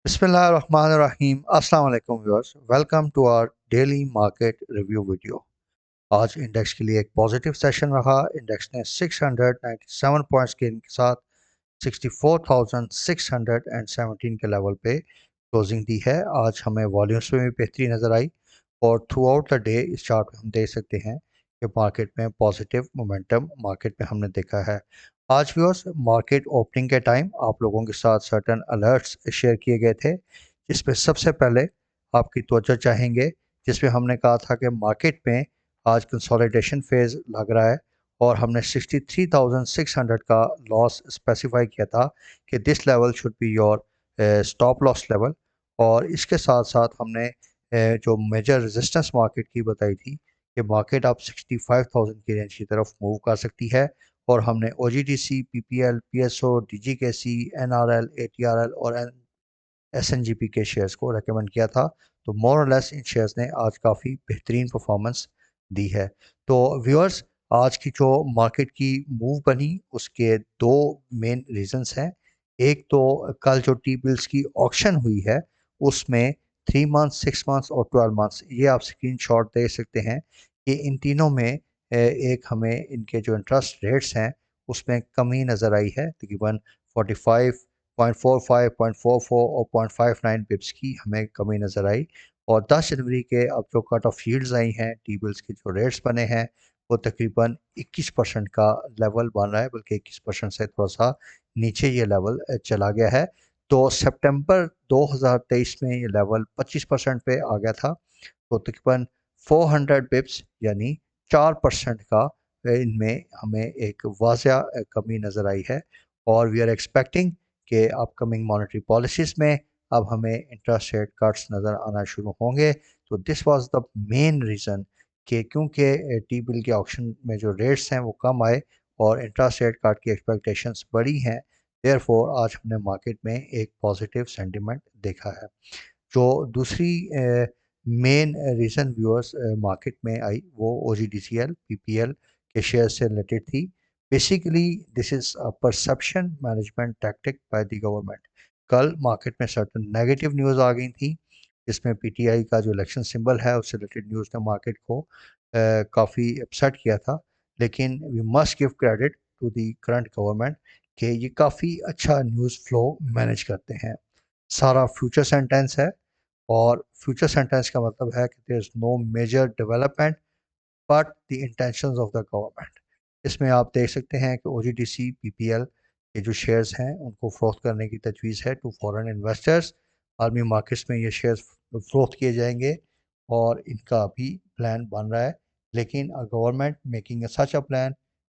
बिस्मिल्लाहिर्रहमानिर्रहीम अस्सलाम वालेकुम viewers, welcome to our daily market review video. आज इंडेक्स के लिए एक पॉजिटिव सेशन रहा। इंडेक्स ने 697 पॉइंट्स गेन के साथ 64,617 के लेवल पे क्लोजिंग दी है। आज हमें वॉल्यूम्स में भी बेहतरी नज़र आई और थ्रू आउट द डे इस चार्ट में हम देख सकते हैं कि मार्केट में पॉजिटिव मोमेंटम मार्केट में हमने देखा है। आज व्यूअर्स, मार्केट ओपनिंग के टाइम आप लोगों के साथ सर्टन अलर्ट्स शेयर किए गए थे, जिसमें सबसे पहले आपकी तवज्जो चाहेंगे, जिसमें हमने कहा था कि मार्केट में आज कंसोलिडेशन फेज लग रहा है और हमने 63,600 का लॉस स्पेसिफाई किया था कि this level should be your stop loss level. और इसके साथ साथ हमने जो मेजर रेजिस्टेंस मार्केट की बताई थी कि मार्केट अब 65,000 की रेंज की तरफ मूव कर सकती है। और हमने OGDC, PPL, PSO, DGKC, NRL, ATRL और SNGP के शेयर्स को रेकमेंड किया था। तो मोर और लेस इन शेयर्स ने आज काफ़ी बेहतरीन परफॉर्मेंस दी है। तो व्यूअर्स, आज की जो मार्केट की मूव बनी उसके दो मेन रीजंस हैं। एक तो कल जो टी बिल्स की ऑक्शन हुई है उसमें 3 मंथ्स, 6 मंथ्स और 12 मंथ्स, ये आप स्क्रीन शॉट देख सकते हैं कि इन तीनों में एक हमें इनके जो इंटरेस्ट रेट्स हैं उसमें कमी नज़र आई है। तकरीबन 45, 0.45, 0.44 और 0.59 पिप्स की हमें कमी नज़र आई। और 10 जनवरी के अब जो कट ऑफ यील्ड्स आई हैं, टी बिल्स के जो रेट्स बने हैं, वो तकरीबन 21% का लेवल बन रहा है, बल्कि 21% से थोड़ा सा नीचे ये लेवल चला गया है। तो सितंबर 2023 में ये लेवल 25% पे आ गया था। तो तकरीबन 400 पिप्स यानी 4% का इनमें हमें एक वाज़ा कमी नज़र आई है। और वी आर एक्सपेक्टिंग कि अपकमिंग मॉनेटरी पॉलिसीज़ में अब हमें इंटरेस्ट रेट कट्स नज़र आना शुरू होंगे। तो this was the main reason कि क्योंकि टी बिल के ऑक्शन में जो रेट्स हैं वो कम आए और इंटरेस्ट रेट कट की एक्सपेक्टेशंस बड़ी हैं, देयरफॉर आज हमने मार्केट में एक पॉजिटिव सेंटिमेंट देखा है। जो दूसरी मेन रीज़न व्यूअर्स मार्केट में आई वो OGDCL, PPL के शेयर से रिलेटेड थी। Basically this is a perception management tactic by the government. कल मार्केट में सर्टेन नेगेटिव न्यूज़ आ गई थी, जिसमें PTI का जो इलेक्शन सिंबल है उससे रिलेटेड न्यूज़ ने मार्केट को काफ़ी अपसेट किया था। लेकिन we must give credit to the current government कि ये काफ़ी अच्छा न्यूज़ फ्लो मैनेज करते हैं। सारा फ्यूचर सेंटेंस है और फ्यूचर सेंटेंस का मतलब है कि there is no major development but the intentions of the government. इसमें आप देख सकते हैं कि OGDC, PPL के जो शेयर्स हैं उनको फ़रोख्त करने की तजवीज़ है to foreign investors. Army markets में ये शेयर्स फ़रोख्त किए जाएंगे और इनका अभी प्लान बन रहा है। लेकिन government making such a plan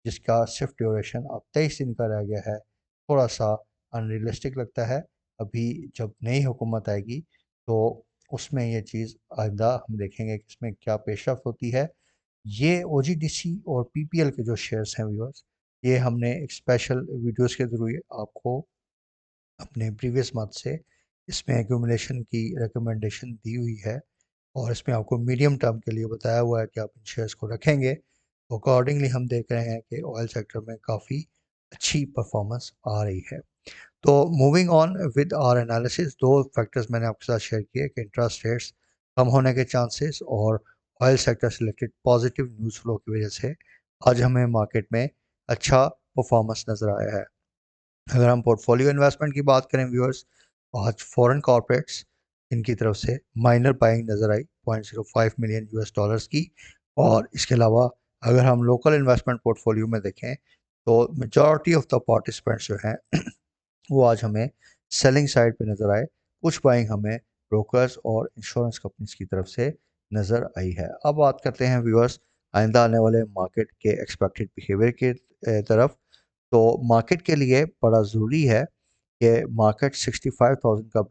जिसका सिर्फ ड्यूरेशन अब 23 दिन का रह गया है, थोड़ा सा अनरियलिस्टिक लगता है। अभी जब नई हुकूमत आएगी तो उसमें ये चीज़ आइंदा हम देखेंगे कि इसमें क्या पेशरफ होती है। ये OGDC और PPL के जो शेयर्स हैं व्यूअर्स, ये हमने एक स्पेशल वीडियोस के थ्रू आपको अपने प्रीवियस मंथ से इसमें एक्यूमुलेशन की रिकमेंडेशन दी हुई है और इसमें आपको मीडियम टर्म के लिए बताया हुआ है कि आप इन शेयर्स को रखेंगे। अकॉर्डिंगली हम देख रहे हैं कि ऑयल सेक्टर में काफ़ी अच्छी परफॉर्मेंस आ रही है। तो moving on with our analysis, दो फैक्टर्स मैंने आपके साथ शेयर किए कि इंटरेस्ट रेट्स कम होने के चांसेस और ऑयल सेक्टर से रिलेटेड पॉजिटिव न्यूज़ फ्लो की वजह से आज हमें मार्केट में अच्छा परफॉर्मेंस नज़र आया है। अगर हम पोर्टफोलियो इन्वेस्टमेंट की बात करें व्यूअर्स, आज फॉरेन कॉर्पोरेट्स इनकी तरफ से माइनर बाइंग नज़र आई 0.05 मिलियन US डॉलर्स की। और इसके अलावा अगर हम लोकल इन्वेस्टमेंट पोर्टफोलियो में देखें तो मेजॉरिटी ऑफ द पार्टिसिपेंट्स जो हैं वो आज हमें सेलिंग साइड पे नज़र आए। कुछ बाइंग हमें ब्रोकर्स और इंश्योरेंस कंपनीज की तरफ से नज़र आई है। अब बात करते हैं व्यूअर्स आइंदा आने वाले मार्केट के एक्सपेक्टेड बिहेवियर के तरफ। तो मार्केट के लिए बड़ा ज़रूरी है कि मार्केट 65,000 का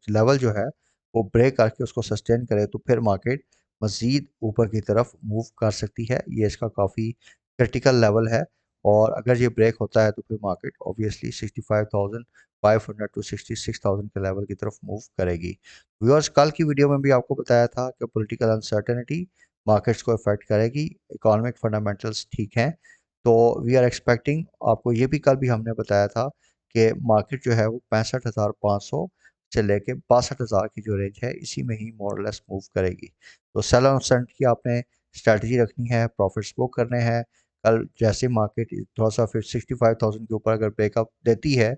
लेवल जो है वो ब्रेक करके उसको सस्टेन करे, तो फिर मार्केट मज़ीद ऊपर की तरफ मूव कर सकती है। ये इसका काफ़ी क्रिटिकल लेवल है और अगर ये ब्रेक होता है तो फिर मार्केट ऑब्वियसली 65,500 टू 66,000 के लेवल की तरफ मूव करेगी। व्यूअर्स, कल की वीडियो में भी आपको बताया था कि पॉलिटिकल अनसर्टेनिटी मार्केट्स को अफेक्ट करेगी, इकोनॉमिक फंडामेंटल्स ठीक हैं। तो वी आर एक्सपेक्टिंग, आपको ये भी कल भी हमने बताया था कि मार्केट जो है वो 65,500 से लेके 62,000 की जो रेंज है इसी में ही मोर लेस मूव करेगी। तो सेल ऑन सेंट की आपने स्ट्रैटेजी रखनी है, प्रॉफिट्स बुक करने हैं। कल जैसे मार्केट थोड़ा सा फिर 65,000 के ऊपर अगर ब्रेकअप देती है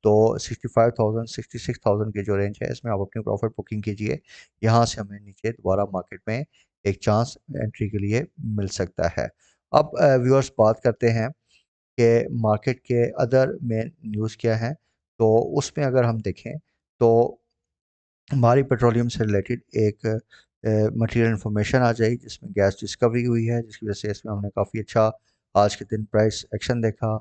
तो 65,000 66,000 की जो रेंज है इसमें आप अपनी प्रॉफिट बुकिंग कीजिए। यहाँ से हमें नीचे दोबारा मार्केट में एक चांस एंट्री के लिए मिल सकता है। अब व्यूअर्स बात करते हैं कि मार्केट के अदर मेन न्यूज़ क्या हैं। तो उसमें अगर हम देखें तो हमारी पेट्रोलियम से रिलेटेड एक मटेरियल इन्फॉर्मेशन आ जाएगी जिसमें गैस डिस्कवरी हुई है, जिसकी वजह से इसमें हमने काफ़ी अच्छा आज के दिन प्राइस एक्शन देखा।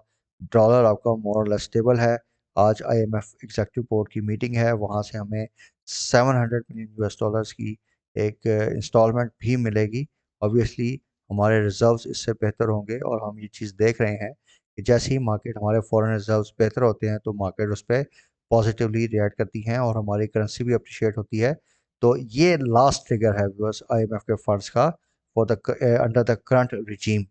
डॉलर आपका मोर और लेस स्टेबल है। आज आईएमएफ एग्जेक्टिव बोर्ड की मीटिंग है, वहाँ से हमें 700 मिलियन यूएस डॉलर्स की एक इंस्टॉलमेंट भी मिलेगी। ऑब्वियसली हमारे रिजर्व्स इससे बेहतर होंगे और हम ये चीज़ देख रहे हैं कि जैसे ही मार्केट हमारे फॉरेन रिजर्व्स बेहतर होते हैं तो मार्केट उस पर पॉजिटिवली रिएक्ट करती हैं और हमारी करेंसी भी अप्रिशिएट होती है। तो ये लास्ट ट्रिगर है व्यूअर्स आईएमएफ के फंड्स का for the under the current regime.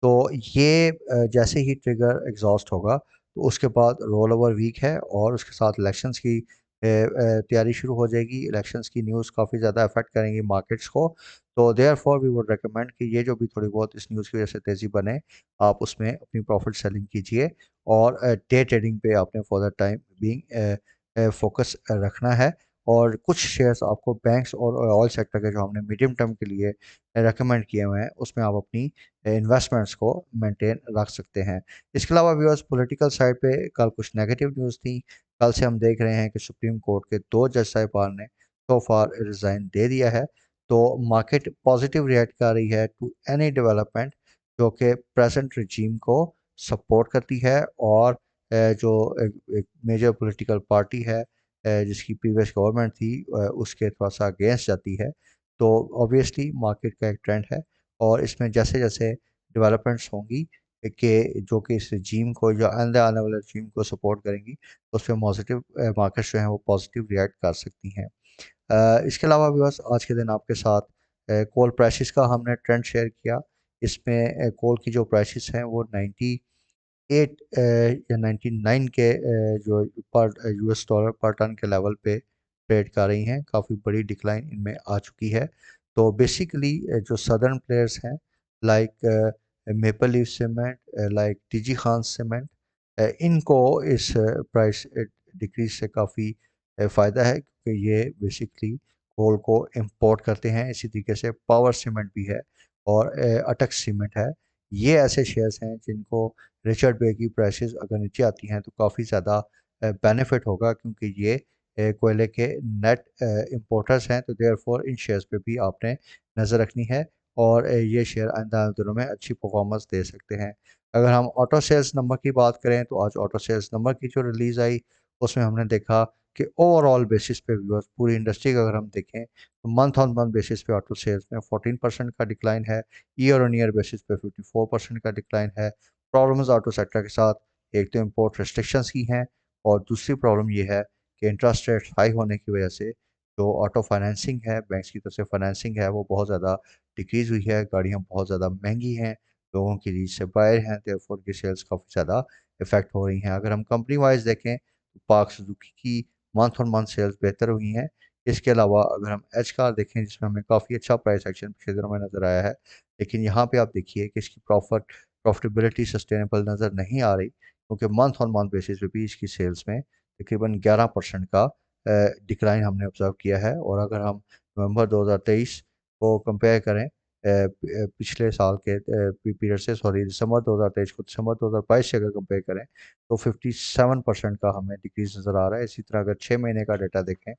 तो ये जैसे ही ट्रिगर एग्जॉस्ट होगा तो उसके बाद रोल ओवर वीक है और उसके साथ इलेक्शंस की तैयारी शुरू हो जाएगी। इलेक्शंस की न्यूज़ काफ़ी ज़्यादा अफेक्ट करेंगी मार्केट्स को। तो therefore we would recommend कि ये जो भी थोड़ी बहुत इस न्यूज़ की वजह से तेज़ी बने आप उसमें अपनी प्रॉफिट सेलिंग कीजिए और डे ट्रेडिंग पे आपने for the time being focus रखना है। और कुछ शेयर्स आपको बैंक्स और ऑयल सेक्टर के जो हमने मीडियम टर्म के लिए रेकमेंड किए हुए हैं उसमें आप अपनी इन्वेस्टमेंट्स को मेंटेन रख सकते हैं। इसके अलावा व्यूअर्स पॉलिटिकल साइड पे कल कुछ नेगेटिव न्यूज़ थी। कल से हम देख रहे हैं कि सुप्रीम कोर्ट के 2 जज साहिबान ने सो फार रिज़ाइन दे दिया है। तो मार्केट पॉजिटिव रिएक्ट कर रही है टू एनी डेवलपमेंट जो कि प्रेजेंट रिजीम को सपोर्ट करती है और जो एक मेजर पॉलिटिकल पार्टी है जिसकी प्रीवियस गवर्नमेंट थी उसके थोड़ा सा अगेंस्ट जाती है। तो ऑब्वियसली मार्केट का एक ट्रेंड है और इसमें जैसे जैसे डेवलपमेंट्स होंगी कि जो कि इस रजीम को जो आने आने वाले रजीम को सपोर्ट करेंगी तो उस पर पॉजिटिव मार्केट्स जो हैं वो पॉजिटिव रिएक्ट कर सकती हैं। इसके अलावा भी बस आज के दिन आपके साथ कोल प्राइसेस का हमने ट्रेंड शेयर किया। इसमें कोल की जो प्राइसेस हैं वो 98 या 99 के जो पर यूएस डॉलर पर टन के लेवल पे ट्रेड कर रही हैं। काफ़ी बड़ी डिक्लाइन इनमें आ चुकी है। तो बेसिकली जो सदर्न प्लेयर्स हैं like maple leaf cement, like TG Khan cement, इनको इस प्राइस डिक्रीज से काफ़ी फ़ायदा है क्योंकि ये बेसिकली कोल को इंपोर्ट करते हैं। इसी तरीके से पावर सीमेंट भी है और अटक सीमेंट है। ये ऐसे शेयर्स हैं जिनको रिचर्ड बे की प्राइसेस अगर नीचे आती हैं तो काफ़ी ज़्यादा बेनिफिट होगा क्योंकि ये कोयले के नेट इंपोर्टर्स हैं। तो देयरफॉर इन शेयर्स पे भी आपने नज़र रखनी है और ये शेयर आइंदा दिनों में अच्छी परफॉर्मेंस दे सकते हैं। अगर हम ऑटो सेल्स नंबर की बात करें तो आज ऑटो सेल्स नंबर की जो रिलीज़ आई उसमें हमने देखा कि ओवरऑल बेसिस पे व्यूअर्स पूरी इंडस्ट्री का अगर हम देखें तो मंथ ऑन मंथ बेसिस पे ऑटो सेल्स में 14% का डिक्लाइन है। ईयर ऑन ईयर बेसिस पे 54% का डिक्लाइन है। प्रॉब्लम्स ऑटो सेक्टर के साथ एक तो इम्पोर्ट रिस्ट्रिक्शंस की हैं और दूसरी प्रॉब्लम ये है कि इंटरेस्ट रेट हाई होने की वजह से जो ऑटो फाइनेंसिंग है बैंक्स की तरफ से फाइनेंसिंग है वो बहुत ज़्यादा डिक्रीज़ हुई है। गाड़ियाँ बहुत ज़्यादा महंगी हैं, लोगों की रीच से बाहर हैं, देयरफॉर की सेल्स काफ़ी ज़्यादा इफ़ेक्ट हो रही हैं। अगर हम कंपनी वाइज देखें तो पार्क सुजुकी की मंथ ऑन मंथ सेल्स बेहतर हुई हैं। इसके अलावा अगर हम एच कार देखें जिसमें हमें काफ़ी अच्छा प्राइस एक्शन पिछले दिनों में नज़र आया है, लेकिन यहाँ पे आप देखिए कि इसकी प्रॉफिटेबिलिटी सस्टेनेबल नज़र नहीं आ रही क्योंकि मंथ ऑन मंथ बेसिस पे भी इसकी सेल्स में तकरीबन 11% का डिक्लाइन हमने ऑब्जर्व किया है। और अगर हम नवंबर 2023 को कंपेयर करें पिछले साल के पीरियड से, सॉरी दिसंबर 2023 को दिसंबर 2022 से अगर कंपेयर करें तो 57% का हमें डिक्रीज नज़र आ रहा है। इसी तरह अगर 6 महीने का डाटा देखें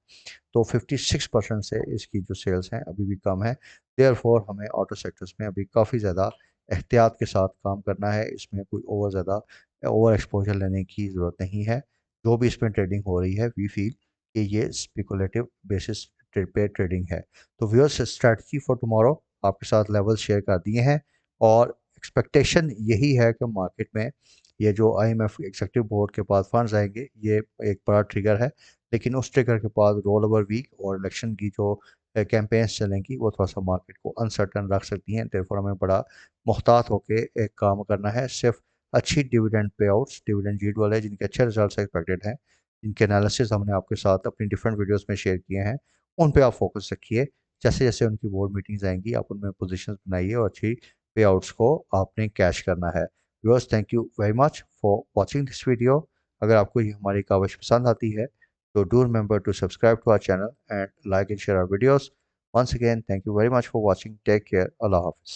तो 56% से इसकी जो सेल्स हैं अभी भी कम है। देयरफॉर हमें ऑटो सेक्टर्स में अभी काफ़ी ज़्यादा एहतियात के साथ काम करना है। इसमें कोई ओवर एक्सपोजर लेने की ज़रूरत नहीं है। जो भी इसमें ट्रेडिंग हो रही है वी फील कि ये स्पेकुलेटिव बेसिस पे ट्रेडिंग है। तो व्यूअर्स स्ट्रैटेजी फॉर टुमारो आपके साथ लेवल शेयर कर दिए हैं और एक्सपेक्टेशन यही है कि मार्केट में ये जो आईएमएफ एग्जीक्यूटिव बोर्ड के पास फंड्स आएंगे ये एक बड़ा ट्रिगर है। लेकिन उस ट्रिगर के बाद रोल ओवर वीक और इलेक्शन की जो कैंपेन्स चलेंगी वो थोड़ा सा मार्केट को अनसर्टन रख सकती हैं। देयरफॉर हमें बड़ा मुहतात होकर एक काम करना है। सिर्फ अच्छी dividend pay outs, dividend yield वाले जिनके अच्छे रिजल्ट एक्सपेक्टेड हैं जिनके एनालिसिस हमने आपके साथ अपनी डिफरेंट वीडियोस में शेयर किए हैं, उन पे आप फोकस रखिए। जैसे जैसे उनकी बोर्ड मीटिंग्स आएंगी, आप उनमें पोजीशंस बनाइए और अच्छी पे आउट्स को आपने कैश करना है। Viewers, thank you very much for watching this video. अगर आपको ये हमारी काविश पसंद आती है तो do remember to subscribe to our channel and like and share our videos. Once again, thank you very much for watching. Take care. अल्लाह हाफिज़।